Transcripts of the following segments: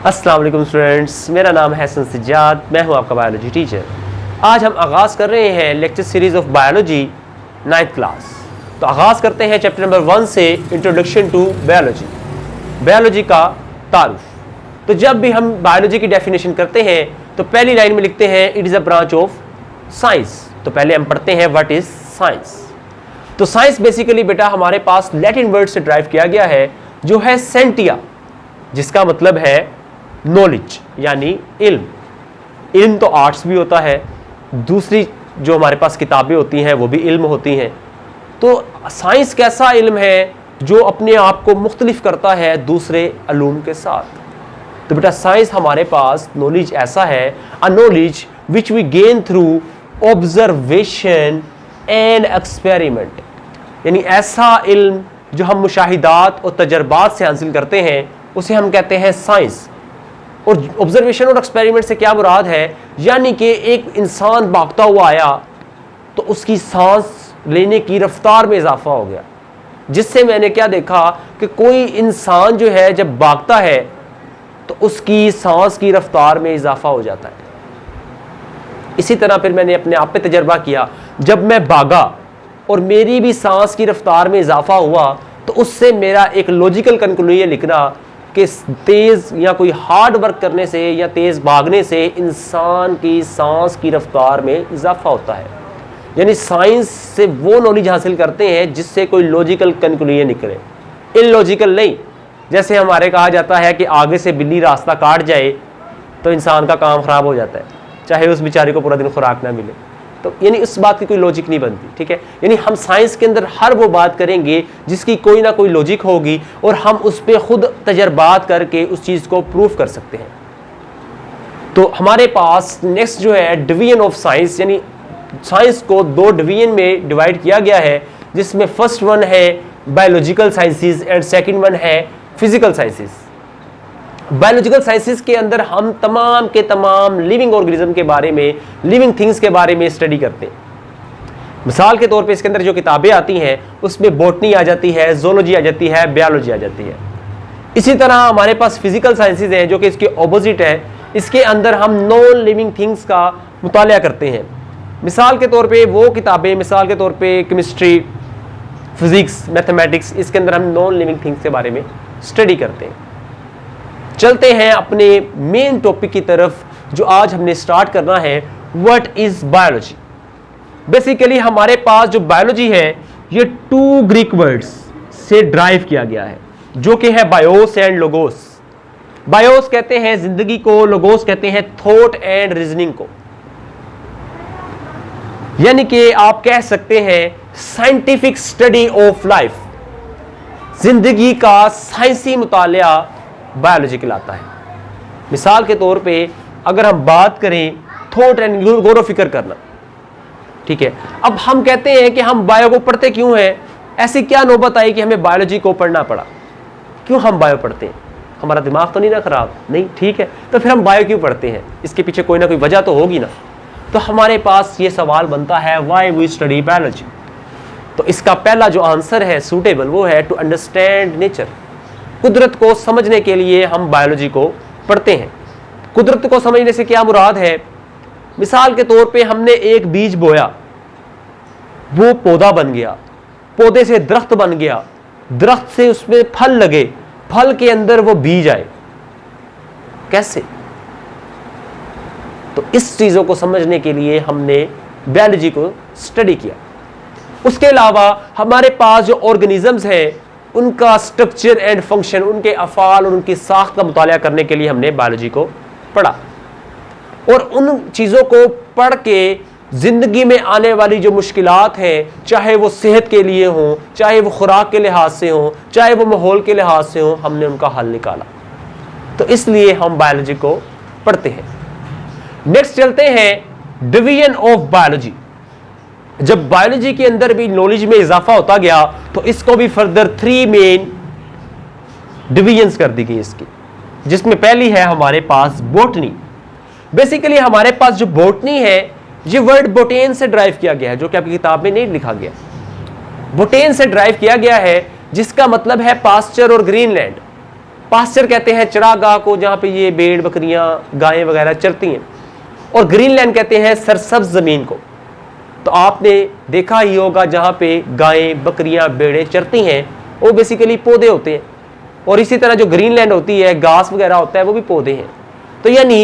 अस्सलाम वालेकुम स्टूडेंट्स, मेरा नाम है हसन सज्जाद, मैं हूं आपका बायोलॉजी टीचर। आज हम आगाज़ कर रहे हैं lecture series of biology 9th class. तो आगाज़ करते हैं चैप्टर नंबर 1 से, इंट्रोडक्शन टू बायोलॉजी, बायोलॉजी का तारुफ। तो जब भी हम बायोलॉजी की डेफिनेशन करते हैं तो पहली लाइन में लिखते हैं it is a branch of science. तो पहले हम पढ़ते हैं व्हाट इज़ साइंस। तो साइंस बेसिकली बेटा हमारे पास लैटिन वर्ड से ड्राइव किया गया है जो है सेंटिया, जिसका मतलब है नॉलेज यानी इल्म। इल्म तो आर्ट्स भी होता है, दूसरी जो हमारे पास किताबें होती हैं वो भी इल्म होती हैं। तो साइंस कैसा इल्म है जो अपने आप को मुख्तलिफ करता है दूसरे अलूम के साथ। तो बेटा साइंस हमारे पास नॉलेज ऐसा है, a knowledge which we gain through observation and experiment, यानी ऐसा इल्म जो हम मुशाहिदात और तजर्बात से हासिल करते हैं उसे हम कहते हैं साइंस। और ऑब्जर्वेशन और एक्सपेरिमेंट से क्या मुराद है, यानी कि एक इंसान भागता हुआ आया तो उसकी सांस लेने की रफ्तार में इजाफा हो गया, जिससे मैंने क्या देखा कि कोई इंसान जो है जब भागता है तो उसकी सांस की रफ्तार में इजाफा हो जाता है। इसी तरह फिर मैंने अपने आप पे तजर्बा किया, जब मैं भागा और मेरी भी सांस की रफ्तार में इजाफा हुआ तो उससे मेरा एक लॉजिकल कंक्लूजन लिखना कि तेज़ या कोई हार्ड वर्क करने से या तेज़ भागने से इंसान की सांस की रफ्तार में इजाफा होता है। यानी साइंस से वो नॉलेज हासिल करते हैं जिससे कोई लॉजिकल कंक्लूजन निकले, इलॉजिकल नहीं। जैसे हमारे कहा जाता है कि आगे से बिल्ली रास्ता काट जाए तो इंसान का काम ख़राब हो जाता है, चाहे उस बेचारे को पूरा दिन खुराक ना मिले। तो यानी उस बात की कोई लॉजिक नहीं बनती, ठीक है। यानी हम साइंस के अंदर हर वो बात करेंगे जिसकी कोई ना कोई लॉजिक होगी और हम उस पर खुद तजर्बात करके उस चीज़ को प्रूफ कर सकते हैं। तो हमारे पास नेक्स्ट जो है डिवीजन ऑफ साइंस, यानी साइंस को दो डिवीजन में डिवाइड किया गया है, जिसमें फर्स्ट वन है biological sciences and second one है फिजिकल साइंसेज। बायोलॉजिकल साइंसेस के अंदर हम तमाम के तमाम लिविंग ऑर्गेनिज्म के बारे में, लिविंग थिंग्स के बारे में स्टडी करते हैं। मिसाल के तौर पे इसके अंदर जो किताबें आती हैं उसमें बॉटनी आ जाती है, जोलॉजी आ जाती है, बायोलॉजी आ जाती है। इसी तरह हमारे पास फिजिकल साइंसेज हैं जो कि इसके ऑपोजिट है। इसके अंदर हम नॉन लिविंग थिंग्स का मुताला करते हैं। मिसाल के तौर पर वो किताबें, मिसाल के तौर पर केमिस्ट्री, फिजिक्स, मैथमेटिक्स, इसके अंदर हम नॉन लिविंग थिंग्स के बारे में स्टडी करते हैं। चलते हैं अपने मेन टॉपिक की तरफ जो आज हमने स्टार्ट करना है, व्हाट इज बायोलॉजी। बेसिकली हमारे पास जो बायोलॉजी है ये 2 ग्रीक वर्ड्स से ड्राइव किया गया है जो कि है बायोस एंड लोगोस। बायोस कहते हैं जिंदगी को, लोगोस कहते हैं थॉट एंड रीजनिंग को। यानी कि आप कह सकते हैं साइंटिफिक स्टडी ऑफ लाइफ, जिंदगी का साइंसी मुतालिया बायोलॉजी कहलाता है। मिसाल के तौर पे अगर हम बात करें थॉट एंड गौर व फिक्र करना, ठीक है। अब हम कहते हैं कि हम बायो को पढ़ते क्यों हैं, ऐसी क्या नौबत आई कि हमें बायोलॉजी को पढ़ना पड़ा, क्यों हम बायो पढ़ते हैं, हमारा दिमाग तो नहीं ना खराब, नहीं, ठीक है। तो फिर हम बायो क्यों पढ़ते हैं, इसके पीछे कोई ना कोई वजह तो होगी ना। तो हमारे पास ये सवाल बनता है व्हाई वी स्टडी बायोलॉजी। तो इसका पहला जो आंसर है सूटेबल वो है टू अंडरस्टैंड नेचर। कुदरत को समझने के लिए हम बायोलॉजी को पढ़ते हैं। कुदरत को समझने से क्या मुराद है, मिसाल के तौर पे हमने एक बीज बोया, वो पौधा बन गया, पौधे से दरख्त बन गया, दरख्त से उसमें फल लगे, फल के अंदर वो बीज आए, कैसे। तो इस चीज़ों को समझने के लिए हमने बायोलॉजी को स्टडी किया। उसके अलावा हमारे पास जो ऑर्गेनिजम्स हैं उनका स्ट्रक्चर एंड फंक्शन, उनके अफ़ाल और उनकी साख्त का मुताला करने के लिए हमने बायोलॉजी को पढ़ा। और उन चीज़ों को पढ़ के ज़िंदगी में आने वाली जो मुश्किलात हैं, चाहे वो सेहत के लिए हों, चाहे वो खुराक के लिहाज से हों, चाहे वो माहौल के लिहाज से हों, हमने उनका हल निकाला। तो इसलिए हम बायोलॉजी को पढ़ते हैं। नेक्स्ट चलते हैं डिवीजन ऑफ बायोलॉजी। जब बायोलॉजी के अंदर भी नॉलेज में इजाफा होता गया तो इसको भी फर्दर 3 मेन डिवीजन्स कर दी गई इसकी, जिसमें पहली है हमारे पास बॉटनी। बेसिकली हमारे पास जो बॉटनी है ये वर्ड बोटेन से ड्राइव किया गया है, जो कि आपकी किताब में नहीं लिखा गया। बोटेन से ड्राइव किया गया है जिसका मतलब है पास्चर और ग्रीनलैंड। पास्चर कहते हैं चरागाह को, जहां पे ये भेड़ बकरियां गायें वगैरह चरती हैं। और ग्रीनलैंड कहते हैं सरसब्ज जमीन को। तो आपने देखा ही होगा जहां पे गायें बकरियां भेड़ें चरती हैं वो बेसिकली पौधे होते हैं, और इसी तरह जो ग्रीनलैंड होती है घास वगैरह होता है वो भी पौधे हैं। तो यानी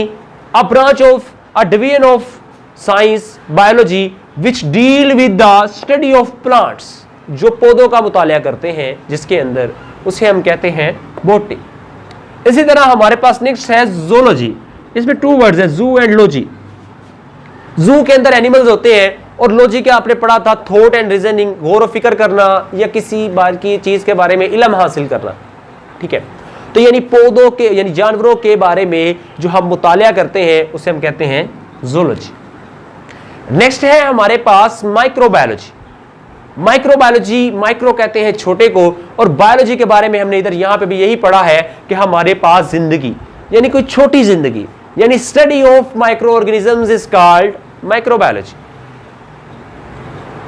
a branch of a division of science biology which deal with the study of plants, जो पौधों का मुतालिया करते हैं जिसके अंदर, उसे हम कहते हैं बॉटनी। इसी तरह हमारे पास नेक्स्ट है जूलॉजी। इसमें 2 वर्ड्स है, जू एंड लॉजी। जू के अंदर एनिमल्स होते हैं और लॉजी क्या आपने पढ़ा था, थॉट एंड रीजनिंग, गौर और फिक्र करना या किसी बार की चीज के बारे में इल्म हासिल करना। ठीक है, तो यानी पौधों के यानी जानवरों के बारे में जो हम मुतालिया करते हैं उसे हम कहते हैं जूलॉजी। नेक्स्ट है हमारे पास माइक्रोबायोलॉजी। माइक्रोबायोलॉजी, माइक्रो कहते हैं छोटे को, और बायोलॉजी के बारे में हमने इधर यहां पे भी यही पढ़ा है कि हमारे पास जिंदगी यानी कोई छोटी जिंदगी, यानी study of micro organisms is called microbiology.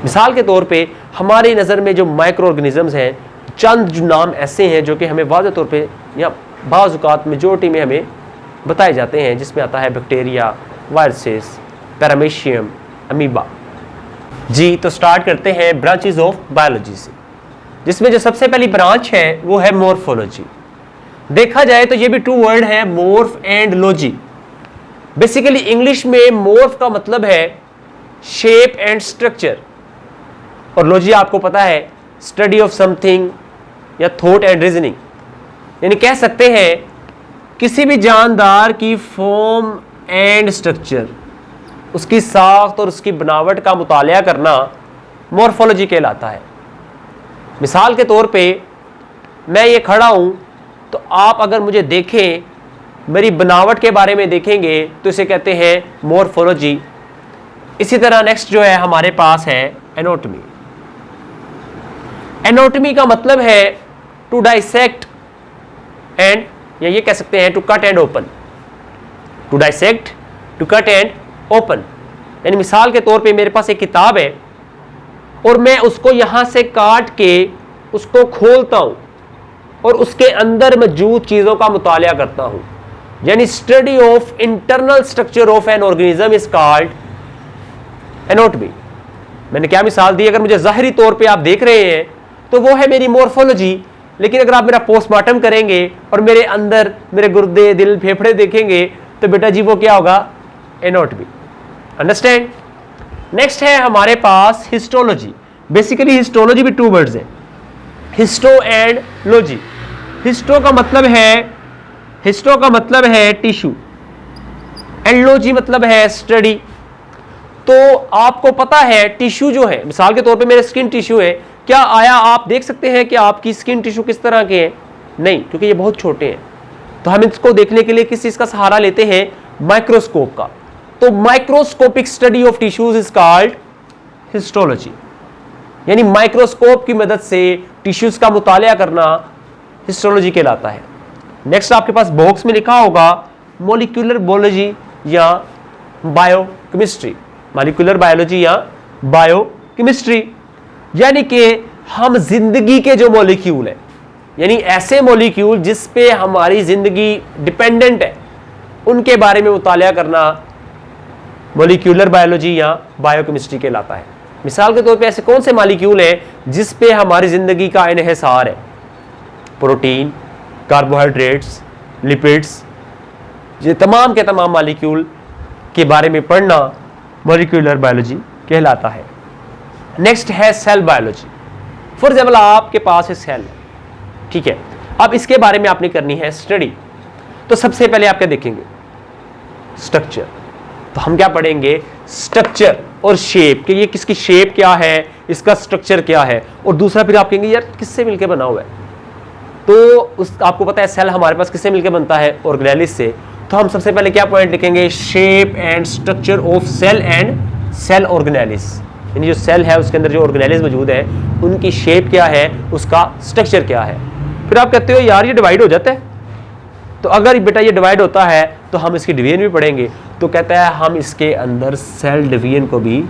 मिसाल के तौर पे हमारी नजर में जो माइक्रो ऑर्गेनिजम्स हैं, चंद जो नाम ऐसे हैं जो कि हमें वाज़ेह तौर पे या बाज़ औक़ात मेजॉरिटी में हमें बताए जाते हैं, जिसमें आता है बैक्टीरिया, वायरसेस, पैरामीशियम, अमीबा। जी, तो स्टार्ट करते हैं ब्रांचेस ऑफ बायोलॉजी से, जिसमें जो सबसे पहली ब्रांच है वो है मॉर्फोलॉजी। देखा जाए तो ये भी 2 वर्ड है, morph and logy. Basically English में मॉर्फ का मतलब है शेप एंड स्ट्रक्चर, और लॉजी आपको पता है स्टडी ऑफ समथिंग या थॉट एंड रीजनिंग, यानी कह सकते हैं किसी भी जानदार की फॉर्म एंड स्ट्रक्चर, उसकी साख्त और उसकी बनावट का मुतालिया करना मॉर्फोलॉजी कहलाता है। मिसाल के तौर पे मैं ये खड़ा हूं तो आप अगर मुझे देखें, मेरी बनावट के बारे में देखेंगे तो इसे कहते हैं मॉर्फोलॉजी। इसी तरह नेक्स्ट जो है हमारे पास है एनाटॉमी। एनाटॉमी का मतलब है टू डाइसेक्ट एंड, या ये कह सकते हैं to cut and open. To dissect, to cut and open, यानी मिसाल के तौर पे मेरे पास एक किताब है और मैं उसको यहां से काट के उसको खोलता हूं और उसके अंदर मौजूद चीजों का मुतालिया करता हूं, यानी study of internal structure of an organism is called anatomy. मैंने क्या मिसाल दी, अगर मुझे ज़ाहिरी तौर पे आप देख रहे हैं तो वो है मेरी मॉर्फोलॉजी, लेकिन अगर आप मेरा पोस्टमार्टम करेंगे और मेरे अंदर मेरे गुर्दे, दिल, फेफड़े देखेंगे तो बेटा जी वो क्या होगा, एनाटॉमी। अंडरस्टैंड। नेक्स्ट है हमारे पास हिस्टोलॉजी। बेसिकली हिस्टोलॉजी भी 2 वर्ड्स हैं, हिस्टो एंड लॉजी। हिस्टो का मतलब है टिश्यू एंड लॉजी मतलब है स्टडी। तो आपको पता है टिश्यू जो है, मिसाल के तौर पे मेरे स्किन टिश्यू है, क्या आया आप देख सकते हैं कि आपकी स्किन टिश्यू किस तरह के हैं? नहीं, क्योंकि ये बहुत छोटे हैं। तो हम इसको देखने के लिए किस चीज का सहारा लेते हैं, माइक्रोस्कोप का। तो microscopic study of tissues is called histology, यानी माइक्रोस्कोप की मदद से टिश्यूज का मुतालिया करना हिस्टोलॉजी कहलाता है। नेक्स्ट आपके पास बॉक्स में लिखा होगा मॉलिक्यूलर बायोलॉजी या बायोकेमिस्ट्री, मॉलिक्यूलर बायोलॉजी या बायोकेमिस्ट्री, यानी कि हम जिंदगी के जो मॉलिक्यूल है, यानी ऐसे मॉलिक्यूल जिस पे हमारी जिंदगी डिपेंडेंट है, उनके बारे में मुतालिया करना मॉलिक्यूलर बायोलॉजी या बायोकेमिस्ट्री कहलाता है। मिसाल के तौर पे ऐसे कौन से मॉलिक्यूल हैं जिस पे हमारी जिंदगी का इन्हिसार है? प्रोटीन, कार्बोहाइड्रेट्स, लिपिड्स, ये तमाम के तमाम मॉलिक्यूल के बारे में पढ़ना मॉलिक्यूलर बायोलॉजी कहलाता है। नेक्स्ट है सेल बायोलॉजी। फॉर एग्जाम्पल आपके पास एक सेल है, ठीक है, अब इसके बारे में आपने करनी है स्टडी। तो सबसे पहले आप क्या देखेंगे, स्ट्रक्चर। तो हम क्या पढ़ेंगे, स्ट्रक्चर और शेप, कि ये किसकी शेप क्या है, इसका स्ट्रक्चर क्या है। और दूसरा फिर आप कहेंगे यार किससे मिलकर बना हुआ है, तो आपको पता है सेल हमारे पास किससे मिलकर बनता है, ऑर्गेनेलिस से। तो हम सबसे पहले क्या पॉइंट लिखेंगे, shape and structure of cell and cell organelles, यानी जो सेल है उसके अंदर जो ऑर्गेनेलिस मौजूद है उनकी शेप क्या है, उसका स्ट्रक्चर क्या है। फिर आप कहते हो यार ये डिवाइड हो जाता है, तो अगर बेटा ये डिवाइड होता है तो हम इसकी डिवीजन भी पढ़ेंगे। तो कहता है हम इसके अंदर सेल डिवीजन को भी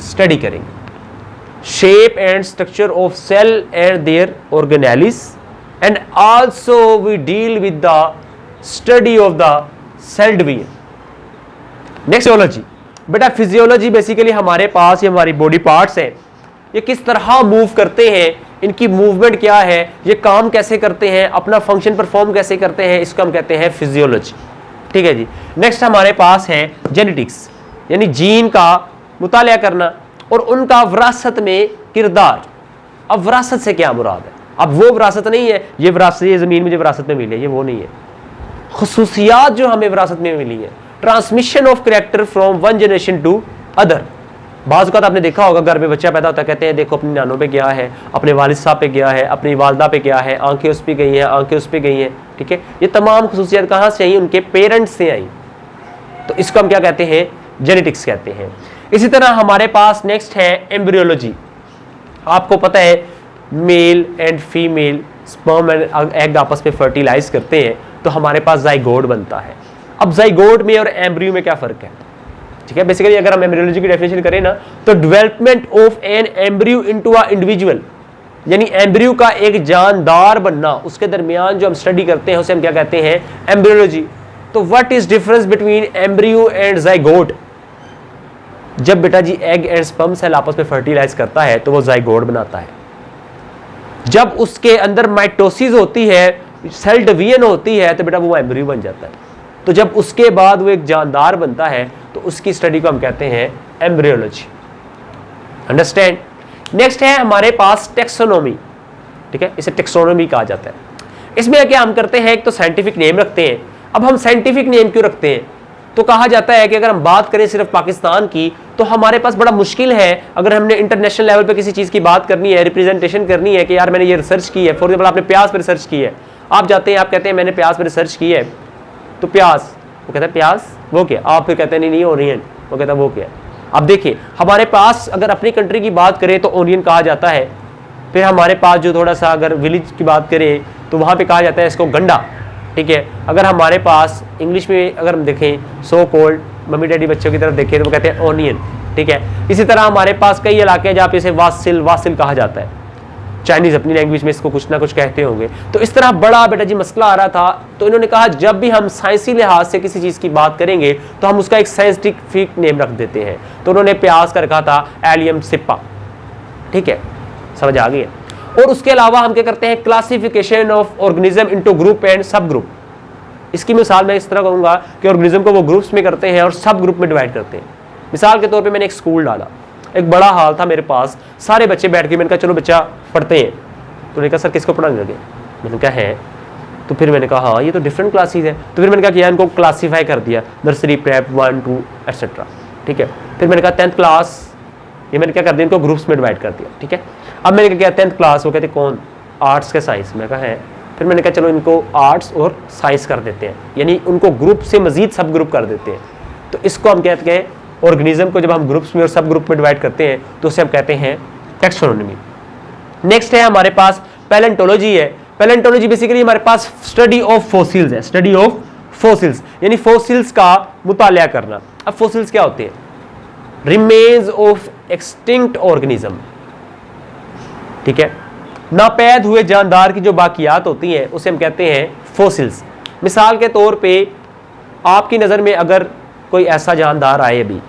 स्टडी करेंगे। Shape and structure of cell and their organelles and also we deal with the study of the cell division. Next physiology. बेटा फिजियोलॉजी बेसिकली हमारे पास ये हमारी बॉडी पार्ट्स हैं, ये किस तरह मूव करते हैं, इनकी मूवमेंट क्या है, ये काम कैसे करते हैं, अपना फंक्शन परफॉर्म कैसे करते हैं, इसको हम कहते हैं फिजियोलॉजी। ठीक है जी। नेक्स्ट हमारे पास है जेनेटिक्स, यानी जीन का मुतालिया करना और उनका विरासत में किरदार। अब विरासत से क्या मुराद है? अब वो विरासत नहीं है ये विरासत, ये ज़मीन मुझे विरासत में मिली है, ये वो नहीं है। खुसूसियात जो हमें विरासत में मिली है, transmission of character from one generation to other. बाज़ का आपने देखा होगा, घर में बच्चा पैदा होता है, कहते हैं देखो अपनी नानों पे गया है, अपने वालिद साहब पे गया है, अपनी वालदा पे गया है, आंखें उस पे गई हैं, आंखें उस पे गई हैं। ठीक है, ये तमाम खुसूसियात कहाँ से आई? उनके पेरेंट्स से आई। तो इसको हम क्या कहते हैं? जेनेटिक्स कहते हैं। इसी तरह हमारे पास नेक्स्ट है एम्ब्रियोलॉजी। आपको पता है male and female sperm and egg आपस में फर्टिलाइज करते हैं तो हमारे पास जाइगोट बनता है। अब जाइगोट में और एम्ब्रियो में क्या फ़र्क है? ठीक है, बेसिकली अगर हम एम्ब्रियोलॉजी की डेफिनेशन करें ना, तो development of an embryo into a individual, यानी एम्ब्रियो का एक जानदार बनना, उसके दरमियान जो हम स्टडी करते हैं उसे हम क्या कहते हैं? एम्ब्रियोलॉजी। तो what is difference between embryo and zygote? जब बेटा जी एग एंड स्पर्म सेल आपस में फर्टिलाइज करता है तो वो जाइगोट बनाता है। जब उसके अंदर माइटोसिस होती है, सेल डिवीजन होती है, तो बेटा वो एम्ब्रियो बन जाता है। तो जब उसके बाद वो एक जानदार बनता है तो उसकी स्टडी को हम कहते हैं एम्ब्रियोलॉजी। अंडरस्टैंड? नेक्स्ट है हमारे पास टेक्सोनोमी। ठीक है, इसे टेक्सोनोमी कहा जाता है। इसमें क्या हम करते हैं? एक तो साइंटिफिक नेम रखते हैं। अब हम साइंटिफिक नेम क्यों रखते हैं? तो कहा जाता है कि अगर हम बात करें सिर्फ पाकिस्तान की तो हमारे पास बड़ा मुश्किल है। अगर हमने इंटरनेशनल लेवल पे किसी चीज़ की बात करनी है, रिप्रेजेंटेशन करनी है कि यार मैंने ये रिसर्च की है, फॉर एग्जाम्पल आपने प्याज पर रिसर्च की है, आप जाते हैं, आप कहते हैं मैंने प्याज पर रिसर्च की है, तो प्याज, वो कहता है प्याज वो क्या? आप फिर कहते हैं नहीं ओनियन, वो कहता है वो क्या? अब देखिए हमारे पास अगर अपनी कंट्री की बात करें तो ओनियन कहा जाता है। फिर हमारे पास जो थोड़ा सा अगर विलेज की बात करें तो वहाँ पे कहा जाता है इसको गंडा। ठीक है, अगर हमारे पास इंग्लिश में अगर हम देखें सो कोल्ड, मम्मी डैडी बच्चों की तरफ देखें तो वो कहते हैं ओनियन। ठीक है, इसी तरह हमारे पास कई इलाके हैं जहाँ पे इसे वासिल कहा जाता है। चाइनीज़ अपनी लैंग्वेज में इसको कुछ ना कुछ कहते होंगे। तो इस तरह बड़ा बेटा जी मसला आ रहा था, तो इन्होंने कहा जब भी हम साइंसी लिहाज से किसी चीज़ की बात करेंगे तो हम उसका एक साइंटिफिक नेम रख देते हैं। तो उन्होंने प्याज का रखा था एलियम सिप्पा। ठीक है, समझ आ गई है। और उसके अलावा हम क्या करते हैं? Classification of organism into group and सब ग्रुप। इसकी मिसाल मैं इस तरह कहूँगा कि ऑर्गेनिज्म को वो ग्रुप्स में करते हैं और सब ग्रुप में डिवाइड करते हैं। मिसाल के तौर पे मैंने एक स्कूल डाला, एक बड़ा हाल था मेरे पास, सारे बच्चे बैठ के, मैंने कहा चलो बच्चा पढ़ते हैं। तो उन्होंने कहा सर किसको पढ़ाने लगे? मैंने कहा है। तो फिर मैंने कहा हाँ ये तो डिफरेंट क्लासेस है। तो फिर मैंने कहा कि इनको क्लासीफाई कर दिया, नर्सरी, प्रेप 1 2 एटसेट्रा। ठीक है, फिर मैंने कहा 10th क्लास, ये मैंने क्या कर दिया? इनको ग्रुप्स में डिवाइड कर दिया। ठीक है, अब मैंने क्या किया? 10th क्लास, वो कहते कौन? आर्ट्स के साइंस। मैं कहा है। फिर मैंने कहा चलो इनको आर्ट्स और साइंस कर देते हैं, यानी उनको ग्रुप से मजीद सब ग्रुप कर देते हैं। तो इसको हम कहते हैं ऑर्गेनिज्म को जब हम ग्रुप्स में और सब ग्रुप में डिवाइड करते हैं तो उसे हम कहते हैं टेक्सोनोमी। नेक्स्ट है हमारे पास पैलेंटोलॉजी है। पैलेंटोलॉजी बेसिकली हमारे पास स्टडी ऑफ फॉसिल्स है, स्टडी ऑफ फॉसिल्स, यानी फॉसिल्स का मुतालिया करना। अब फॉसिल्स क्या होते हैं? Remains of extinct organism. ठीक है, नापैद हुए जानदार की जो बाकियात होती हैं उसे हम कहते हैं फॉसिल्स। मिसाल के तौर पे आपकी नज़र में अगर कोई ऐसा जानदार आए अभी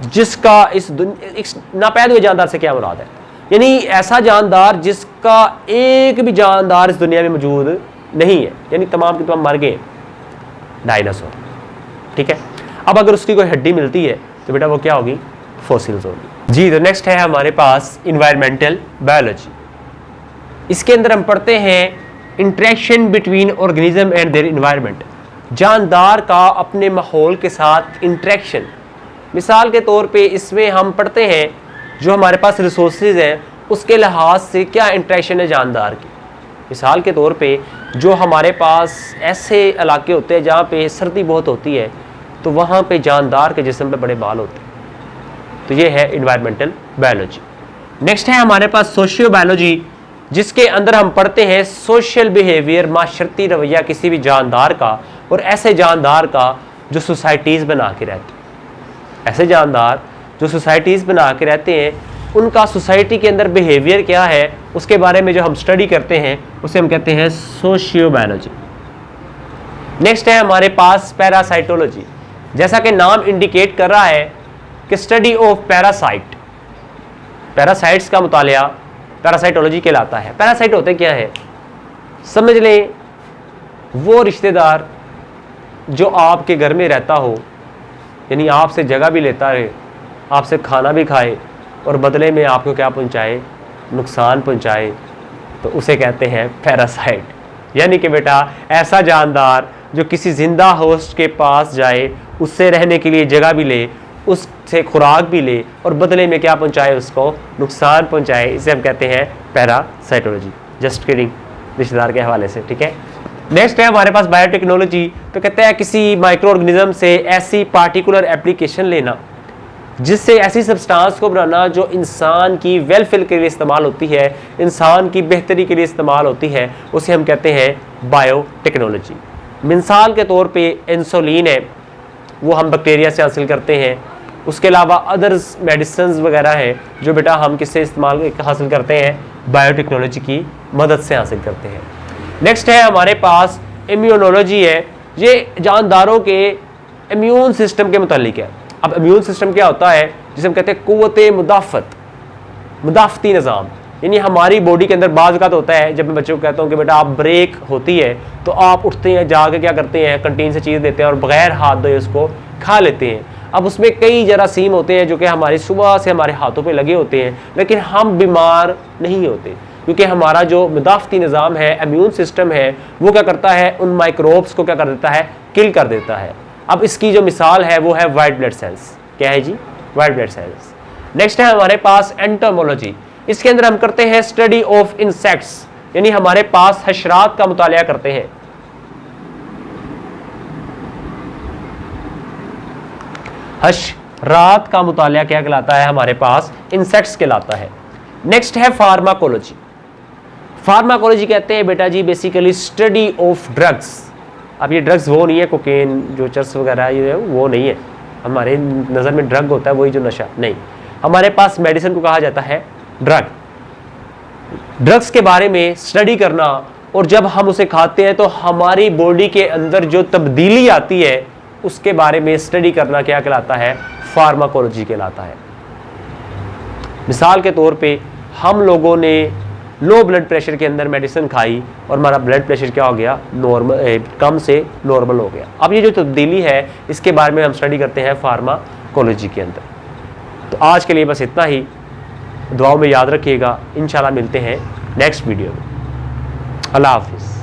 जिसका इस नापैद हुए जानदार से क्या मुराद है? यानी ऐसा जानदार जिसका एक भी जानदार इस दुनिया में मौजूद नहीं है, यानी तमाम के तमाम मर गए, डायनासोर। ठीक है, अब अगर उसकी कोई हड्डी मिलती है तो बेटा वो क्या होगी? फॉसिल्स होगी जी। तो नेक्स्ट है हमारे पास इन्वायरमेंटल बायोलॉजी। इसके अंदर हम पढ़ते हैं interaction between organism and their environment, जानदार का अपने माहौल के साथ इंटरेक्शन। मिसाल के तौर पे इसमें हम पढ़ते हैं जो हमारे पास रिसोर्सेज हैं उसके लिहाज से क्या इंटरेक्शन है जानदार की। मिसाल के तौर पे जो हमारे पास ऐसे इलाके होते हैं जहाँ पे सर्दी बहुत होती है तो वहाँ पे जानदार के जिस्म पे बड़े बाल होते हैं। तो ये है इन्वायरमेंटल बायोलॉजी। नेक्स्ट है हमारे पास सोशियो बायोलॉजी, जिसके अंदर हम पढ़ते हैं सोशल बिहेवियर, माशरती रवैया किसी भी जानदार का और ऐसे जानदार का जो सोसाइटीज़ बना के रहते हैं। ऐसे जानदार जो सोसाइटीज़ बना के रहते हैं उनका सोसाइटी के अंदर बिहेवियर क्या है, उसके बारे में जो हम स्टडी करते हैं उसे हम कहते हैं सोशियोबायोलॉजी। नेक्स्ट है हमारे पास पैरासाइटोलॉजी। जैसा कि नाम इंडिकेट कर रहा है कि स्टडी ऑफ पैरासाइट, पैरासाइट्स का मुतालिया पैरासाइटोलॉजी कहलाता है। पैरासाइट होते क्या है? समझ लें वो रिश्तेदार जो आपके घर में रहता हो, यानी आपसे जगह भी लेता रहे, आपसे खाना भी खाए और बदले में आपको क्या पहुंचाए, नुकसान पहुंचाए, तो उसे कहते हैं पैरासाइट। यानी कि बेटा ऐसा जानदार जो किसी जिंदा होस्ट के पास जाए, उससे रहने के लिए जगह भी ले, उससे खुराक भी ले और बदले में क्या पहुंचाए, उसको नुकसान पहुंचाए, इसे हम कहते हैं पैरासाइटोलॉजी। जस्ट किडिंग, रिश्तेदार के हवाले से, ठीक है। नेक्स्ट है हमारे पास बायोटेक्नोलॉजी। तो कहते हैं किसी माइक्रो ऑर्गेनिज्म से ऐसी पार्टिकुलर एप्लीकेशन लेना जिससे ऐसी सब्सटेंस को बनाना जो इंसान की वेलफेयर के लिए इस्तेमाल होती है, इंसान की बेहतरी के लिए इस्तेमाल होती है, उसे हम कहते हैं बायोटेक्नोलॉजी। मिसाल के तौर पे इंसुलिन है, वो हम बैक्टीरिया से हासिल करते हैं। उसके अलावा अदर्स मेडिसिन वगैरह हैं जो बेटा हम किससे इस्तेमाल हासिल करते हैं, बायोटेक्नोलॉजी की मदद से हासिल करते हैं। नेक्स्ट है हमारे पास इम्यूनोलॉजी है। ये जानदारों के इम्यून सिस्टम के मुतालिक है। अब इम्यून सिस्टम क्या होता है, जिसे हम कहते हैं कुव्वते मुदाफ़ती निज़ाम, यानी हमारी बॉडी के अंदर बाज़ का तो होता है। जब मैं बच्चों को कहता हूँ कि बेटा आप ब्रेक होती है तो आप उठते हैं, जाके क्या करते हैं, कंटीन से चीज़ देते हैं और बगैर हाथ धोए उसको खा लेते हैं। अब उसमें कई जरासीम होते हैं जो कि हमारी सुबह से हमारे हाथों पे लगे होते हैं, लेकिन हम बीमार नहीं होते क्योंकि हमारा जो मुदाफ़ती निज़ाम है, इम्यून सिस्टम है, वो क्या करता है, उन माइक्रोब्स को क्या कर देता है, किल कर देता है। अब इसकी जो मिसाल है वो है वाइट ब्लड सेल्स। क्या है जी? White blood cells. नेक्स्ट है हमारे पास एंटोमोलॉजी। इसके अंदर हम करते हैं स्टडी ऑफ इंसेक्ट्स, यानी हमारे पास हशरात का मुतालिया करते हैं। हशरात का मुतालिया क्या कहलाता है, हमारे पास इंसेक्ट्स कहलाता है। नेक्स्ट है फार्माकोलॉजी। फार्माकोलॉजी कहते हैं बेटा जी बेसिकली स्टडी ऑफ ड्रग्स। अब ये ड्रग्स वो नहीं है कोकेन जो चर्स वगैरह ये वो नहीं है, हमारे नज़र में ड्रग होता है वही जो नशा नहीं। हमारे पास मेडिसिन को कहा जाता है ड्रग। ड्रग्स के बारे में स्टडी करना, और जब हम उसे खाते हैं तो हमारी बॉडी के अंदर जो तब्दीली आती है उसके बारे में स्टडी करना क्या कहलाता है, फार्माकोलॉजी कहलाता है। मिसाल के तौर पे हम लोगों ने लो ब्लड प्रेशर के अंदर मेडिसिन खाई और हमारा ब्लड प्रेशर क्या हो गया, नॉर्मल, कम से नॉर्मल हो गया। अब ये जो तब्दीली है इसके बारे में हम स्टडी करते हैं फार्माकोलॉजी के अंदर। तो आज के लिए बस इतना ही। दुआओं में याद रखिएगा। इंशाल्लाह मिलते हैं नेक्स्ट वीडियो में। अल्लाह हाफिज़।